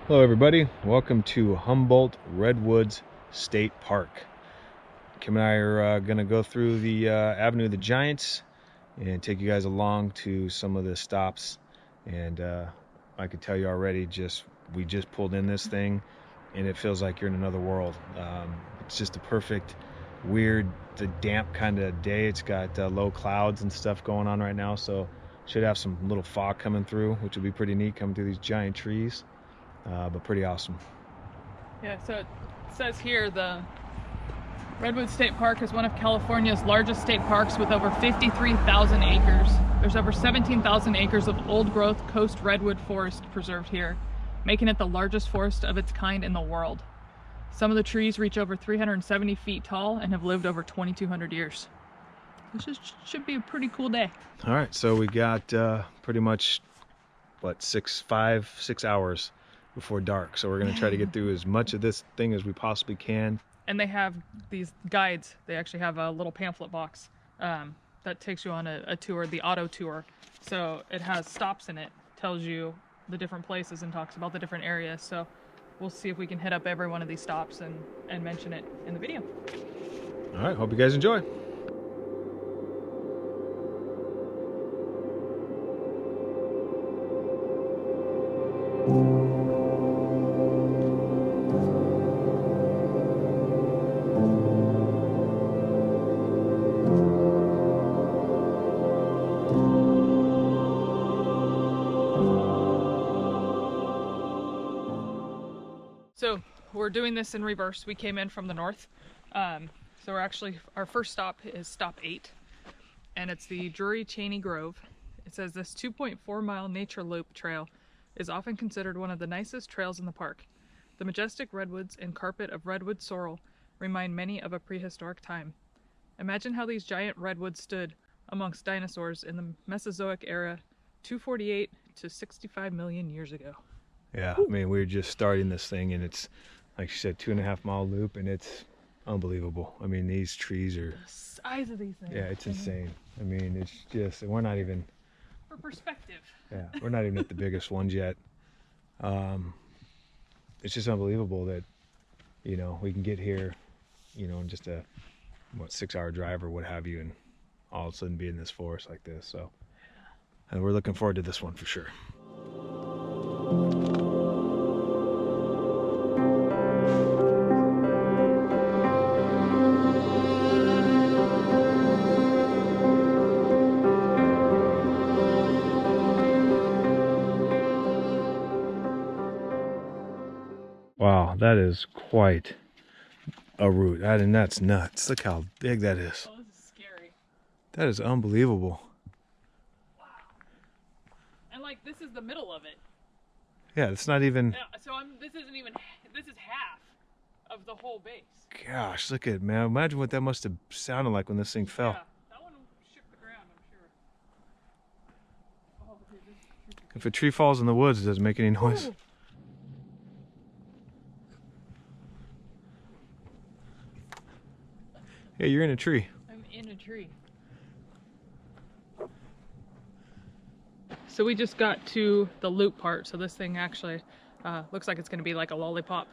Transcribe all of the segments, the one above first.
Hello everybody, welcome to Humboldt Redwoods State Park. Kim and I are going to go through the Avenue of the Giants and take you guys along to some of the stops. And I can tell you already, we just pulled in this thing and it feels like you're in another world. It's just a perfect, weird, the damp kind of day. It's got low clouds and stuff going on right now, so should have some little fog coming through, which would be pretty neat coming through these giant trees. But pretty awesome. Yeah, so it says here the Redwood State Park is one of California's largest state parks with over 53,000 acres. There's over 17,000 acres of old-growth Coast Redwood forest preserved here, making it the largest forest of its kind in the world. Some of the trees reach over 370 feet tall and have lived over 2,200 years. This should be a pretty cool day. All right, so we got pretty much, what, 6 hours before dark, so we're going to try to get through as much of this thing as we possibly can. And they have these guides. They actually have a little pamphlet box that takes you on a tour, the auto tour. So it has stops in it, tells you the different places and talks about the different areas. So we'll see if we can hit up every one of these stops and mention it in the video. All right, hope you guys enjoy. So we're doing this in reverse. We came in from the north. So we're actually, our first stop is stop 8, and it's the Drury-Cheney Grove. It says this 2.4-mile nature loop trail is often considered one of the nicest trails in the park. The majestic redwoods and carpet of redwood sorrel remind many of a prehistoric time. Imagine how these giant redwoods stood amongst dinosaurs in the Mesozoic era 248 to 65 million years ago. Yeah, I mean, we're just starting this thing, and it's, like you said, 2.5-mile loop, and it's unbelievable. I mean, these trees are... The size of these things. Yeah, it's insane. I mean, it's just, we're not even... For perspective. Yeah, we're not even at the biggest ones yet. It's just unbelievable that, you know, we can get here, you know, in just a, 6-hour drive or what have you, and all of a sudden be in this forest like this. So, and we're looking forward to this one for sure. Wow, that is quite a route. And that's nuts. Look how big that is. Oh, this is scary. That is unbelievable. Wow. And like, this is the middle of it. Yeah, it's not even... Yeah, so this isn't even, this is half of the whole base. Gosh, look at it, man. Imagine what that must have sounded like when this thing fell. Yeah, that one shook the ground, I'm sure. Oh, dude, this is tricky. If a tree falls in the woods, it doesn't make any noise. Ooh. Yeah, you're in a tree. I'm in a tree. So we just got to the loop part. So this thing actually looks like it's going to be like a lollipop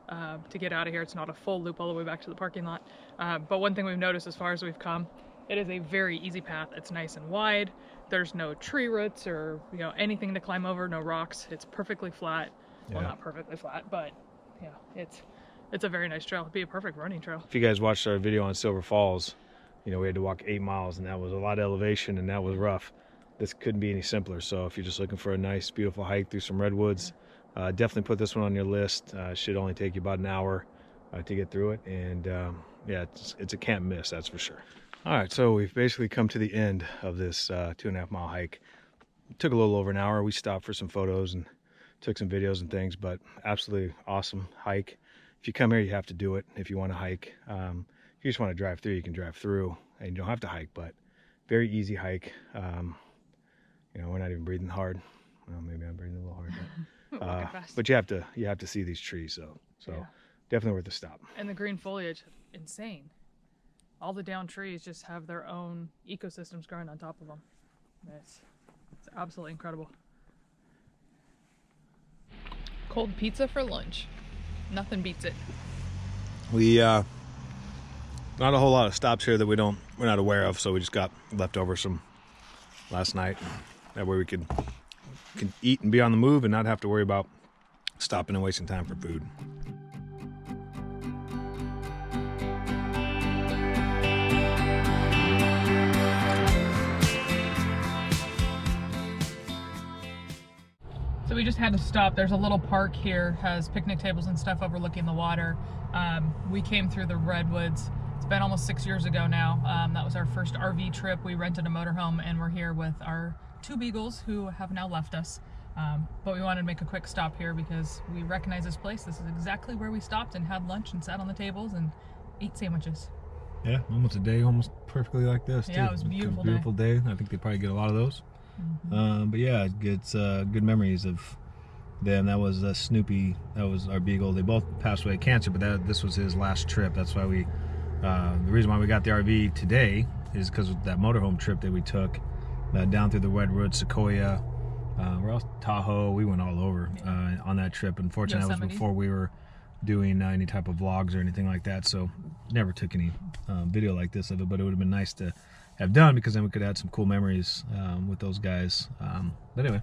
to get out of here. It's not a full loop all the way back to the parking lot. But one thing we've noticed as far as we've come, it is a very easy path. It's nice and wide. There's no tree roots or anything to climb over, no rocks. It's perfectly flat. Well, Yeah. not perfectly flat, but yeah, it's a very nice trail. It'd be a perfect running trail. If you guys watched our video on Silver Falls, we had to walk 8 miles, and that was a lot of elevation, and that was rough. This couldn't be any simpler. So if you're just looking for a nice, beautiful hike through some redwoods, definitely put this one on your list. It should only take you about an hour to get through it, and yeah, it's a can't miss, that's for sure. All right, so we've basically come to the end of this 2.5-mile hike. It took a little over an hour. We stopped for some photos and took some videos and things, but absolutely awesome hike. If you come here, you have to do it if you want to hike. If you just want to drive through, you can drive through, and you don't have to hike, but very easy hike. We're not even breathing hard. Well, maybe I'm breathing a little hard, but you have to see these trees, so yeah. Definitely worth a stop. And the green foliage, insane. All the down trees just have their own ecosystems growing on top of them. It's absolutely incredible. Cold pizza for lunch. Nothing beats it. We not a whole lot of stops here that we're not aware of, so we just got leftover some last night. That way we can eat and be on the move and not have to worry about stopping and wasting time for food. So we just had to stop. There's a little park here, has picnic tables and stuff overlooking the water. We came through the Redwoods. It's been almost 6 years ago now. That was our first RV trip. We rented a motorhome and we're here with our 2 beagles who have now left us. But we wanted to make a quick stop here because we recognize this place. This is exactly where we stopped and had lunch and sat on the tables and ate sandwiches. Yeah, almost a day, almost perfectly like this. Yeah, too. it was a beautiful day. I think they probably get a lot of those. But yeah, it's good memories of them. That was Snoopy. That was our beagle. They both passed away of cancer, but this was his last trip. That's why we. The reason why we got the RV today is because of that motorhome trip that we took down through the Redwoods, Sequoia, Tahoe. We went all over on that trip. Unfortunately, that was before we were doing any type of vlogs or anything like that, so never took any video like this of it. But it would have been nice to have done, because then we could add some cool memories with those guys. But anyway,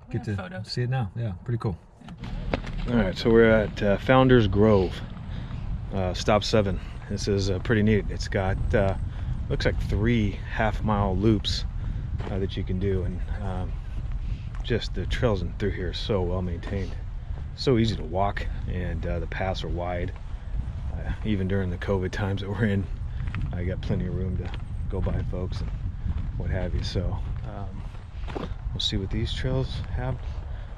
get to see it now. Yeah, pretty cool. Yeah. All right, so we're at Founders Grove, stop 7. This is pretty neat. It's got looks like 3 half-mile loops that you can do, and just the trails in through here are so well maintained, so easy to walk, and the paths are wide. Even during the COVID times that we're in, I got plenty of room to go by folks and what have you. So we'll see what these trails have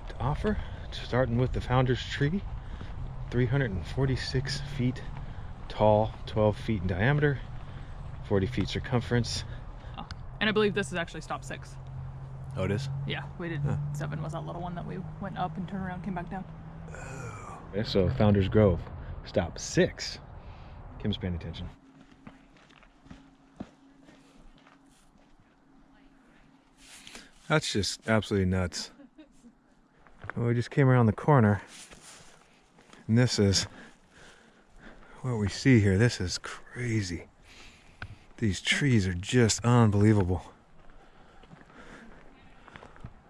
to offer, starting with the Founders Tree, 346 feet tall, 12 feet in diameter, 40 feet circumference. Oh, and I believe this is actually stop 6. Oh, it is? Yeah, we did. 7 was that little one that we went up and turned around, came back down. Oh. Okay, so Founders Grove, stop 6. Kim's paying attention. That's just absolutely nuts. Well, we just came around the corner, and this is what we see here. This is crazy. These trees are just unbelievable.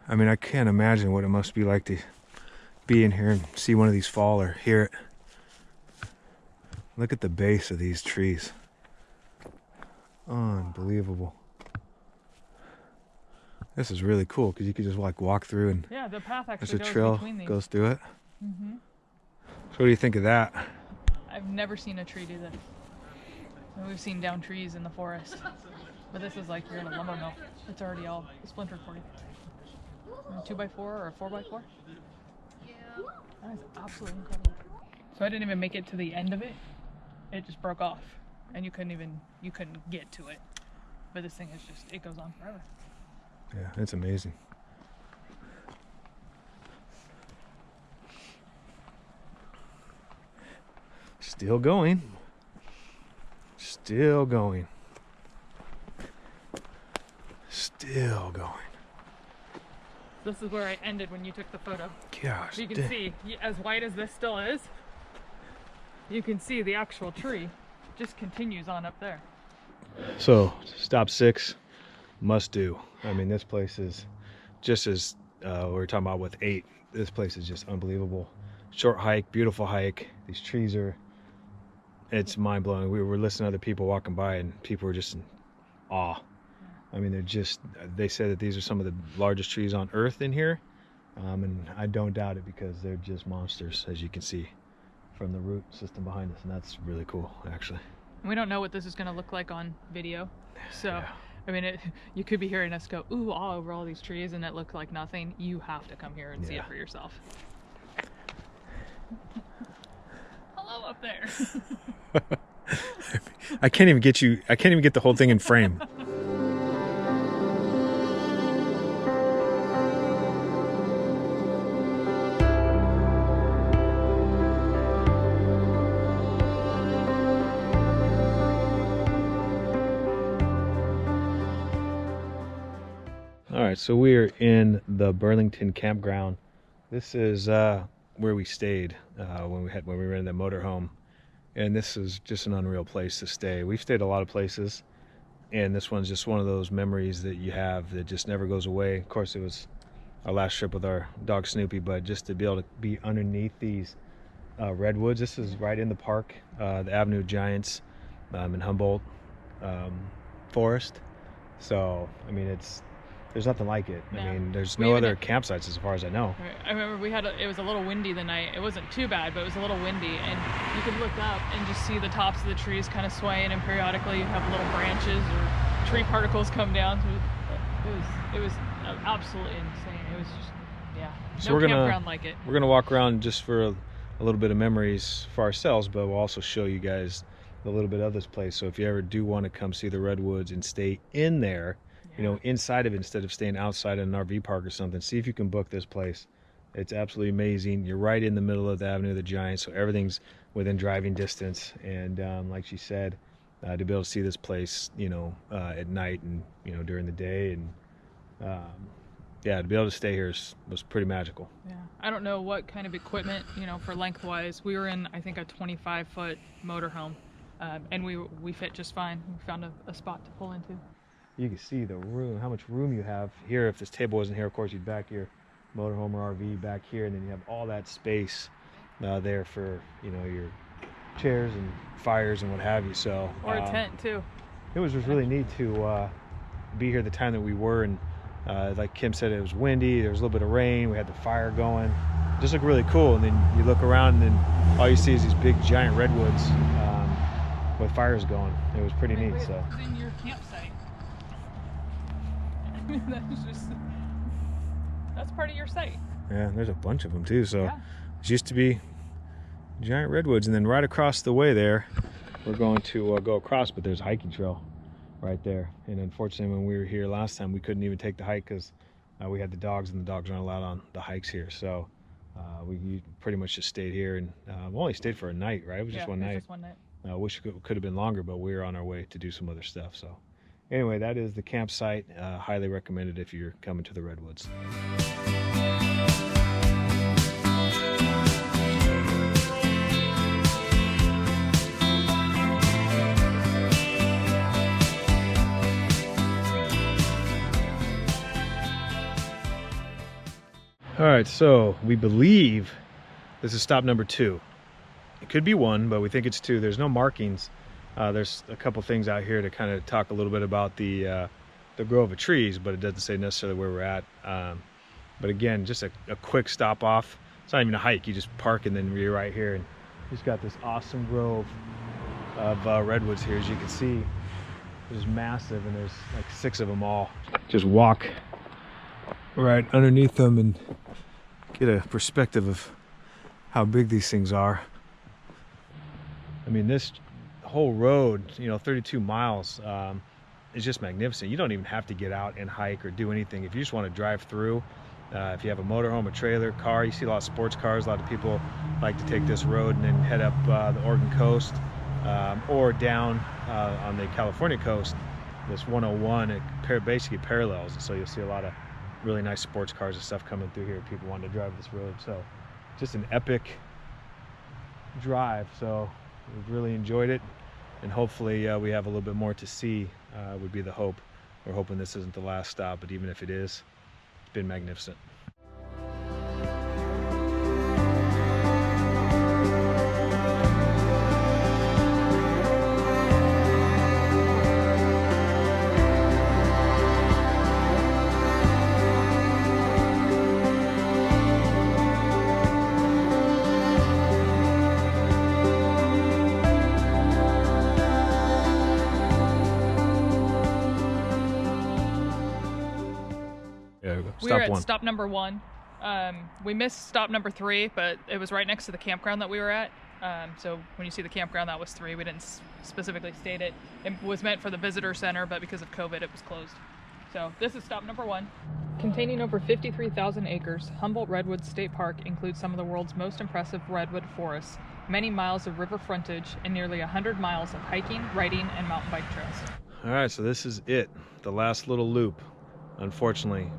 I mean, I can't imagine what it must be like to be in here and see one of these fall or hear it. Look at the base of these trees. Unbelievable. This is really cool because you could just like walk through, and yeah, the path actually there's a trail goes through it. Mm-hmm. So what do you think of that? I've never seen a tree do this. We've seen down trees in the forest, but this is like you're in a lumber mill. It's already all splintered for you. A 2x4 or a 4x4. That is absolutely incredible. So I didn't even make it to the end of it. It just broke off, and you couldn't get to it. But this thing is just, it goes on forever. Yeah, it's amazing. Still going. Still going. Still going. This is where I ended when you took the photo. Gosh, you can see, as white as this still is, you can see the actual tree just continues on up there. So, stop 6, must do. I mean, this place is just as we were talking about with 8. This place is just unbelievable. Short hike, beautiful hike. These trees are, it's mind blowing. We were listening to other people walking by, and people were just in awe. I mean, they said that these are some of the largest trees on earth in here. And I don't doubt it, because they're just monsters, as you can see from the root system behind us. And that's really cool, actually. We don't know what this is going to look like on video. So, yeah. I mean, you could be hearing us go, ooh, all over all these trees, and it looked like nothing. You have to come here and see it for yourself. Hello up there. I can't even get the whole thing in frame. All right, so we are in the Burlington Campground. This is where we stayed when we rented that motorhome, and this is just an unreal place to stay. We've stayed a lot of places, and this one's just one of those memories that you have that just never goes away. Of course, it was our last trip with our dog Snoopy, but just to be able to be underneath these redwoods. This is right in the park, the Avenue of Giants in Humboldt Forest. So I mean, there's nothing like it. No. I mean, there's no other campsites as far as I know. I remember it was a little windy the night. It wasn't too bad, but it was a little windy, and you could look up and just see the tops of the trees kind of swaying, and periodically you have little branches or tree particles come down. So it was absolutely insane. It was just, yeah, So no campground like it. We're gonna walk around just for a little bit of memories for ourselves, but we'll also show you guys a little bit of this place. So if you ever do want to come see the redwoods and stay in there, you know, inside of it instead of staying outside in an RV park or something, see if you can book this place. It's absolutely amazing. You're right in the middle of the Avenue of the Giants, so everything's within driving distance. And like she said, to be able to see this place, you know, at night and, you know, during the day, and yeah, to be able to stay here was pretty magical. Yeah, I don't know what kind of equipment, you know, for lengthwise. We were in, I think, a 25-foot motorhome, and we fit just fine. We found a spot to pull into. You can see the room, how much room you have here. If this table wasn't here, of course, you'd back your motorhome or RV back here, and then you have all that space there for, you know, your chairs and fires and what have you. So or a tent too. It was just really neat to be here the time that we were, and like Kim said, it was windy. There was a little bit of rain. We had the fire going. It just looked really cool. And then you look around, and then all you see is these big giant redwoods with fires going. It was pretty neat. So. In your campsite. That's part of your site. Yeah, there's a bunch of them too. So yeah. It used to be giant redwoods, and then right across the way there, we're going to go across, but there's a hiking trail right there. And unfortunately, when we were here last time, we couldn't even take the hike because we had the dogs, and the dogs aren't allowed on the hikes here. So we pretty much just stayed here, and we only stayed for a night, right? It was just one night. Just one night. I wish it could have been longer, but we were on our way to do some other stuff. So anyway, that is the campsite. Highly recommended if you're coming to the redwoods. All right, so we believe this is stop number 2. It could be 1, but we think it's 2. There's no markings. There's a couple things out here to kind of talk a little bit about the grove of trees, but it doesn't say necessarily where we're at. But again, just a quick stop off. It's not even a hike. You just park, and then you're right here, and just got this awesome grove of redwoods here. As you can see, it's massive, and there's like 6 of them all. Just walk right underneath them and get a perspective of how big these things are. I mean, this whole road, you know, 32 miles, is just magnificent. You don't even have to get out and hike or do anything. If you just want to drive through, if you have a motorhome, a trailer, car, you see a lot of sports cars. A lot of people like to take this road and then head up the Oregon coast or down on the California coast. This 101, it basically parallels, so you'll see a lot of really nice sports cars and stuff coming through here. People wanting to drive this road, so just an epic drive. So we've really enjoyed it, and hopefully we have a little bit more to see. Would be the hope. We're hoping this isn't the last stop, but even if it is, it's been magnificent. We were at stop number 1. We missed stop number 3, but it was right next to the campground that we were at. So when you see the campground, that was 3. We didn't specifically state it. It was meant for the visitor center, but because of COVID, it was closed. So this is stop number 1. Containing over 53,000 acres, Humboldt Redwoods State Park includes some of the world's most impressive redwood forests, many miles of river frontage, and nearly 100 miles of hiking, riding, and mountain bike trails. All right, so this is it, the last little loop. Unfortunately,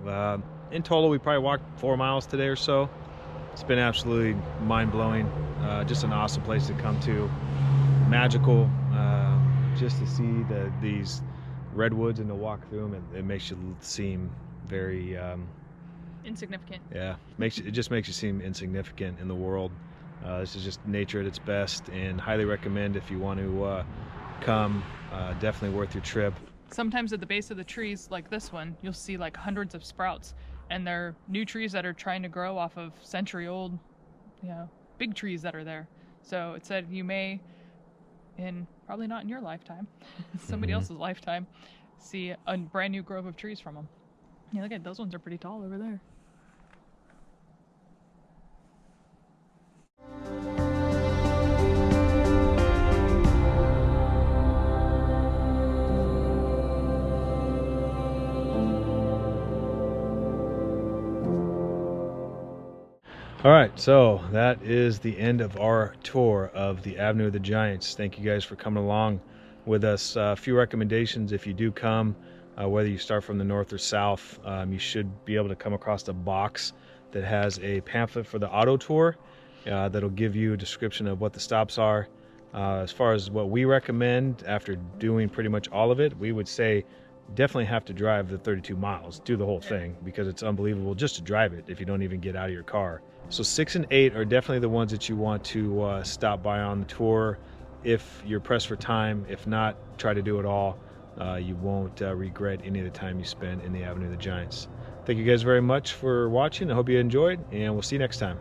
in total we probably walked 4 miles today or so. It's been absolutely mind-blowing. Just an awesome place to come to. Magical, just to see these redwoods and to walk through them, it makes you seem very insignificant. Yeah, it just makes you seem insignificant in the world. This is just nature at its best, and highly recommend if you want to come. Definitely worth your trip. Sometimes at the base of the trees, like this one, you'll see like hundreds of sprouts, and they're new trees that are trying to grow off of century-old, big trees that are there. So it said you may, probably not in your lifetime, somebody else's lifetime, see a brand new grove of trees from them. Yeah, look at those ones are pretty tall over there. All right, so that is the end of our tour of the Avenue of the Giants. Thank you guys for coming along with us. A few recommendations if you do come, whether you start from the north or south, you should be able to come across a box that has a pamphlet for the auto tour that'll give you a description of what the stops are. As far as what we recommend, after doing pretty much all of it, we would say definitely have to drive the 32 miles, do the whole thing, because it's unbelievable just to drive it if you don't even get out of your car. So 6 and 8 are definitely the ones that you want to stop by on the tour if you're pressed for time. If not, try to do it all. You won't regret any of the time you spend in the Avenue of the Giants. Thank you guys very much for watching. I hope you enjoyed, and we'll see you next time.